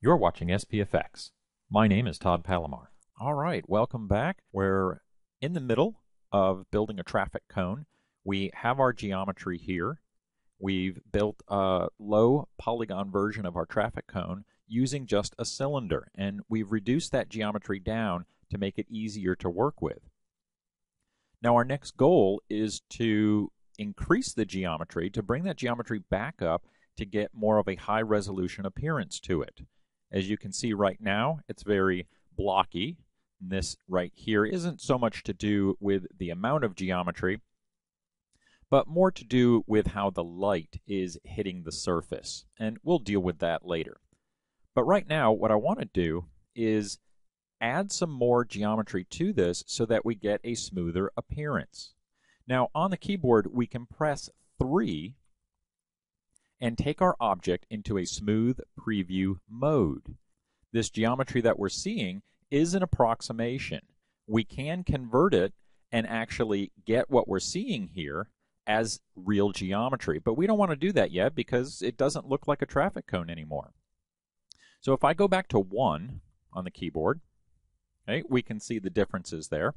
You're watching SPFX. My name is Todd Palomar. All right, welcome back. We're in the middle of building a traffic cone. We have our geometry here. We've built a low polygon version of our traffic cone using just a cylinder, and we've reduced that geometry down to make it easier to work with. Now our next goal is to increase the geometry, to bring that geometry back up to get more of a high resolution appearance to it. As you can see right now, it's very blocky. And this right here isn't so much to do with the amount of geometry, but more to do with how the light is hitting the surface. And we'll deal with that later. But right now, what I want to do is add some more geometry to this so that we get a smoother appearance. Now, on the keyboard, we can press 3 and take our object into a smooth preview mode. This geometry that we're seeing is an approximation. We can convert it and actually get what we're seeing here as real geometry, but we don't want to do that yet because it doesn't look like a traffic cone anymore. So if I go back to 1 on the keyboard, okay, we can see the differences there.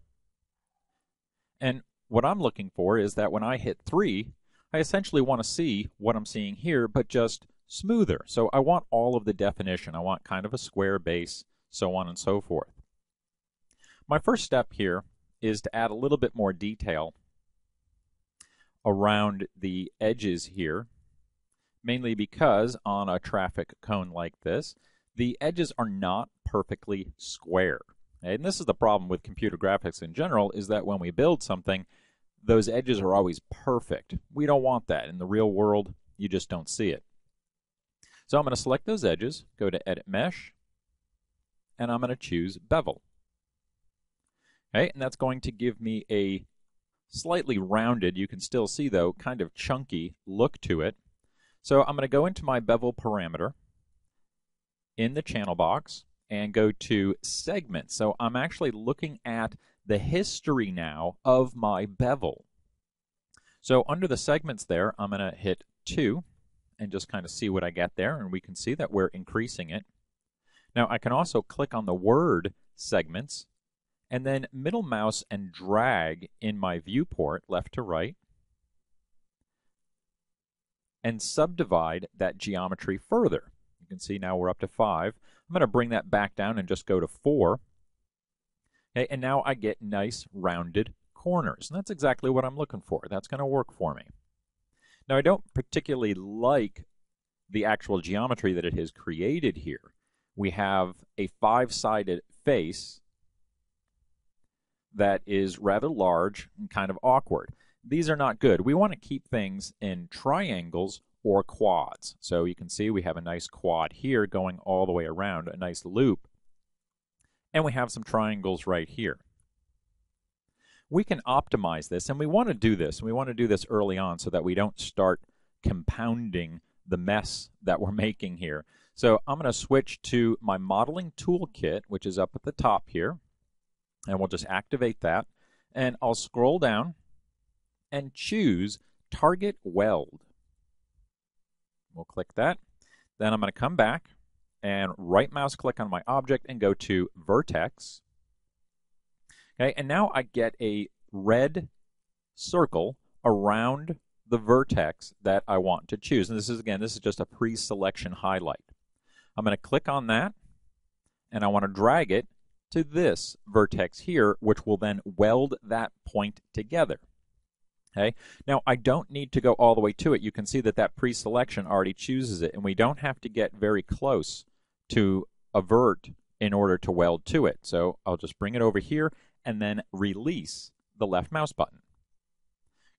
And what I'm looking for is that when I hit 3, I essentially want to see what I'm seeing here, but just smoother. So I want all of the definition. I want kind of a square base, so on and so forth. My first step here is to add a little bit more detail around the edges here, mainly because on a traffic cone like this, the edges are not perfectly square. And this is the problem with computer graphics in general, is that when we build something, those edges are always perfect. We don't want that. In the real world, you just don't see it. So I'm going to select those edges, go to Edit Mesh, and I'm going to choose Bevel. Okay, and that's going to give me a slightly rounded, you can still see though, kind of chunky look to it. So I'm going to go into my Bevel parameter in the channel box and go to Segment. So I'm actually looking at the history now of my bevel. So under the segments there, I'm going to hit 2 and just kind of see what I get there, and we can see that we're increasing it. Now I can also click on the word segments and then middle mouse and drag in my viewport left to right and subdivide that geometry further. You can see now we're up to 5. I'm going to bring that back down and just go to 4. Okay, and now I get nice rounded corners, and that's exactly what I'm looking for. That's going to work for me. Now I don't particularly like the actual geometry that it has created here. We have a 5-sided face that is rather large and kind of awkward. These are not good. We want to keep things in triangles or quads. So you can see we have a nice quad here going all the way around, a nice loop. And we have some triangles right here. We can optimize this, and we want to do this. We want to do this early on so that we don't start compounding the mess that we're making here. So I'm going to switch to my modeling toolkit, which is up at the top here, and we'll just activate that. And I'll scroll down and choose Target Weld. We'll click that. Then I'm going to come back and right mouse click on my object and go to Vertex. Okay, and now I get a red circle around the vertex that I want to choose. And this is just a pre-selection highlight. I'm going to click on that, and I want to drag it to this vertex here, which will then weld that point together. Okay, now I don't need to go all the way to it. You can see that that pre-selection already chooses it, and we don't have to get very close to a vert in order to weld to it. So I'll just bring it over here and then release the left mouse button.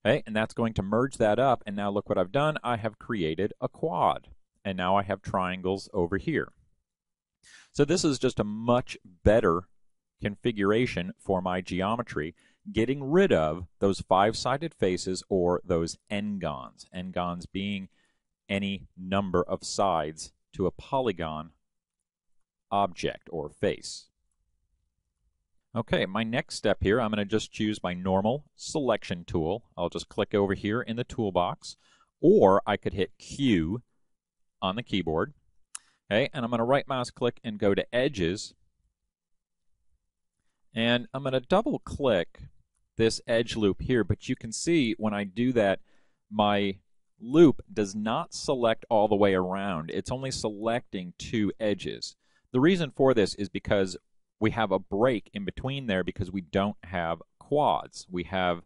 Okay, and that's going to merge that up, and now look what I've done. I have created a quad, and now I have triangles over here. So this is just a much better configuration for my geometry, getting rid of those 5-sided faces or those n-gons. N-gons being any number of sides to a polygon object or face. Okay, my next step here, I'm going to just choose my normal selection tool. I'll just click over here in the toolbox, or I could hit Q on the keyboard. Okay, and I'm going to right mouse click and go to Edges. And I'm going to double click this edge loop here, but you can see when I do that, my loop does not select all the way around. It's only selecting 2 edges. The reason for this is because we have a break in between there because we don't have quads. We have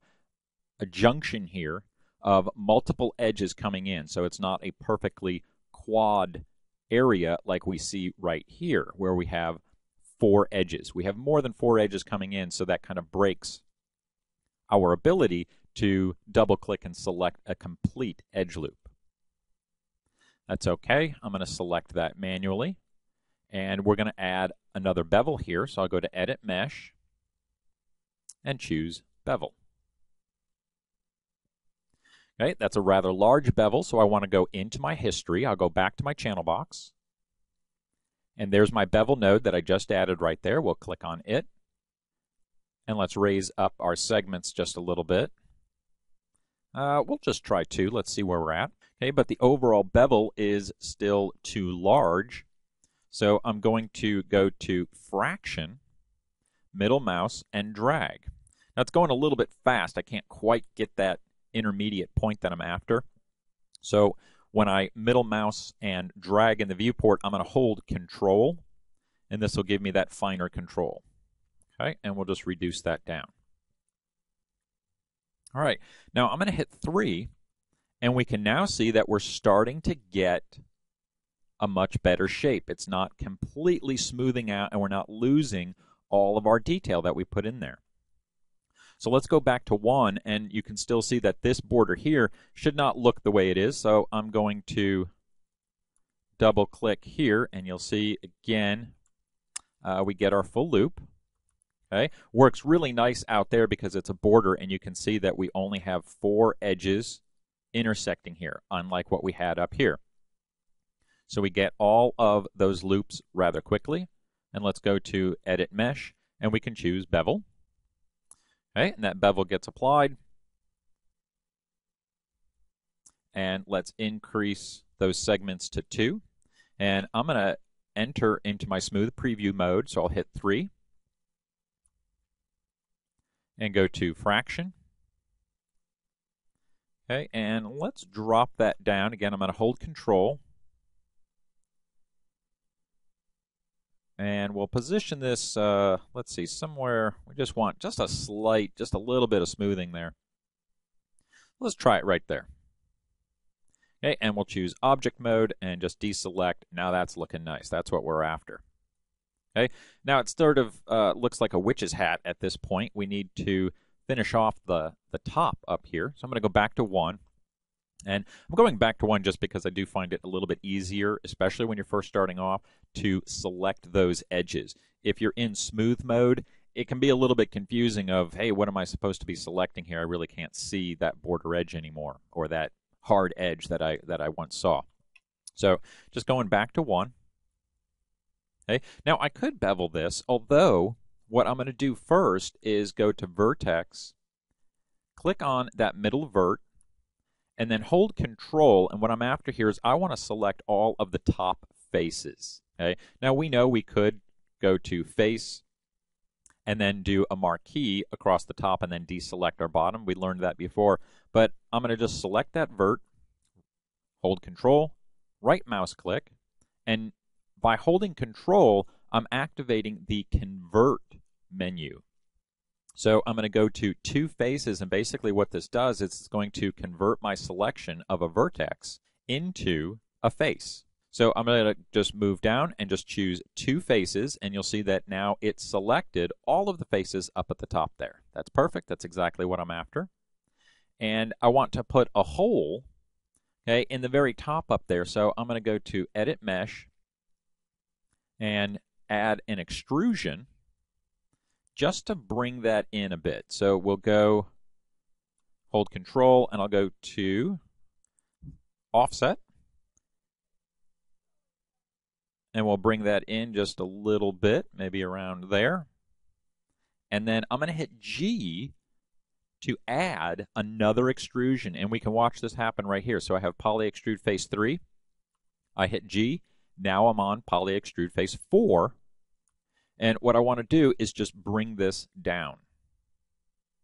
a junction here of multiple edges coming in, so it's not a perfectly quad area like we see right here where we have 4 edges. We have more than 4 edges coming in, so that kind of breaks our ability to double click and select a complete edge loop. That's okay. I'm going to select that manually, and we're going to add another bevel here. So I'll go to Edit Mesh and choose Bevel. Okay, that's a rather large bevel, so I want to go into my history. I'll go back to my channel box, and there's my bevel node that I just added right there. We'll click on it, and let's raise up our segments just a little bit. We'll just try 2. Let's see where we're at. Okay, but the overall bevel is still too large, so I'm going to go to Fraction, middle mouse, and drag. Now it's going a little bit fast. I can't quite get that intermediate point that I'm after. So when I middle mouse and drag in the viewport, I'm going to hold Control, and this will give me that finer control. Okay, and we'll just reduce that down. All right, now I'm going to hit 3, and we can now see that we're starting to get a much better shape. It's not completely smoothing out, and we're not losing all of our detail that we put in there. So let's go back to 1, and you can still see that this border here should not look the way it is. So I'm going to double click here, and you'll see again we get our full loop. Okay, works really nice out there because it's a border, and you can see that we only have 4 edges intersecting here, unlike what we had up here. So we get all of those loops rather quickly. And let's go to Edit Mesh, and we can choose Bevel. Okay, and that bevel gets applied. And let's increase those segments to 2. And I'm going to enter into my smooth preview mode, so I'll hit 3. And go to Fraction. Okay, and let's drop that down. Again, I'm going to hold Control. And we'll position this, let's see, somewhere, we just want just a little bit of smoothing there. Let's try it right there. Okay, and we'll choose Object Mode and just deselect. Now that's looking nice. That's what we're after. Okay, now it sort of looks like a witch's hat at this point. We need to finish off the top up here. So I'm going to go back to 1. And I'm going back to 1 just because I do find it a little bit easier, especially when you're first starting off, to select those edges. If you're in smooth mode, it can be a little bit confusing of, hey, what am I supposed to be selecting here? I really can't see that border edge anymore, or that hard edge that I once saw. So just going back to 1. Okay. Now I could bevel this, although what I'm going to do first is go to Vertex, click on that middle vert, and then hold Control, and what I'm after here is I want to select all of the top faces. Okay? Now we know we could go to Face and then do a marquee across the top and then deselect our bottom. We learned that before, but I'm going to just select that vert, hold Control, right mouse click, and by holding Control, I'm activating the Convert menu. So I'm going to go to 2 faces, and basically what this does is it's going to convert my selection of a vertex into a face. So I'm going to just move down and just choose 2 faces, and you'll see that now it's selected all of the faces up at the top there. That's perfect. That's exactly what I'm after. And I want to put a hole, okay, in the very top up there. So I'm going to go to Edit Mesh and add an extrusion just to bring that in a bit. So we'll go hold Control, and I'll go to Offset, and we'll bring that in just a little bit, maybe around there. And then I'm going to hit G to add another extrusion, and we can watch this happen right here. So I have Poly Extrude Face 3. I hit G. Now I'm on Poly Extrude Face 4, and what I want to do is just bring this down.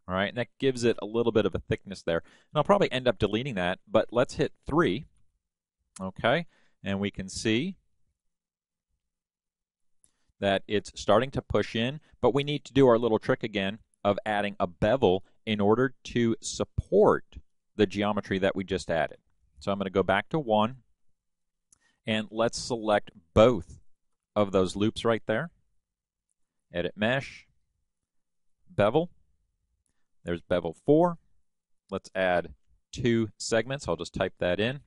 All right, and that gives it a little bit of a thickness there. And I'll probably end up deleting that, but let's hit 3. Okay, and we can see that it's starting to push in, but we need to do our little trick again of adding a bevel in order to support the geometry that we just added. So I'm going to go back to 1, and let's select both of those loops right there. Edit Mesh, Bevel. There's Bevel 4. Let's add 2 segments. I'll just type that in.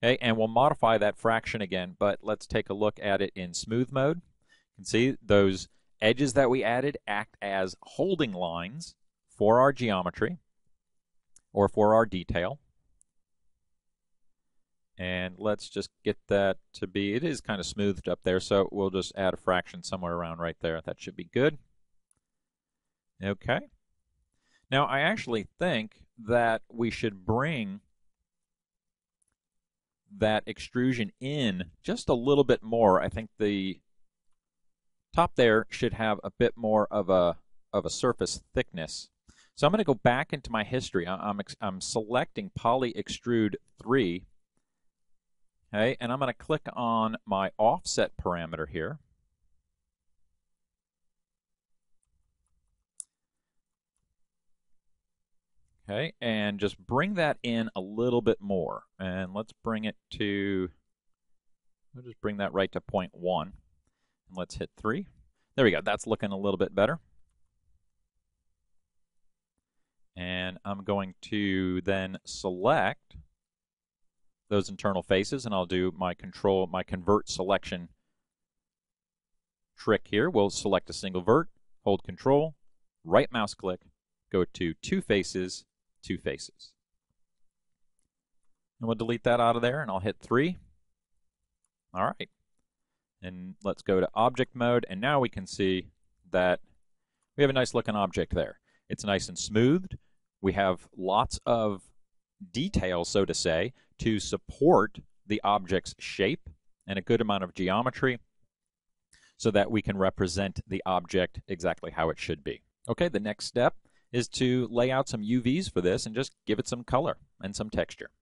Okay, and we'll modify that fraction again, but let's take a look at it in smooth mode. You can see those edges that we added act as holding lines for our geometry or for our detail. And let's just get that to be, it is kind of smoothed up there, so we'll just add a fraction somewhere around right there. That should be good. Okay. Now, I actually think that we should bring that extrusion in just a little bit more. I think the top there should have a bit more of a surface thickness. So I'm going to go back into my history. I'm selecting Poly Extrude 3. Okay, and I'm going to click on my offset parameter here. Okay, and just bring that in a little bit more. And let's bring it to, we'll just bring that right to 0.1. And let's hit 3. There we go, that's looking a little bit better. And I'm going to then select those internal faces, and I'll do my convert selection trick here. We'll select a single vert, hold Control, right mouse click, go to 2 faces, 2 faces. And we'll delete that out of there, and I'll hit 3. All right. And let's go to object mode, and now we can see that we have a nice looking object there. It's nice and smoothed. We have lots of detail, so to say, to support the object's shape and a good amount of geometry so that we can represent the object exactly how it should be. Okay, the next step is to lay out some UVs for this and just give it some color and some texture.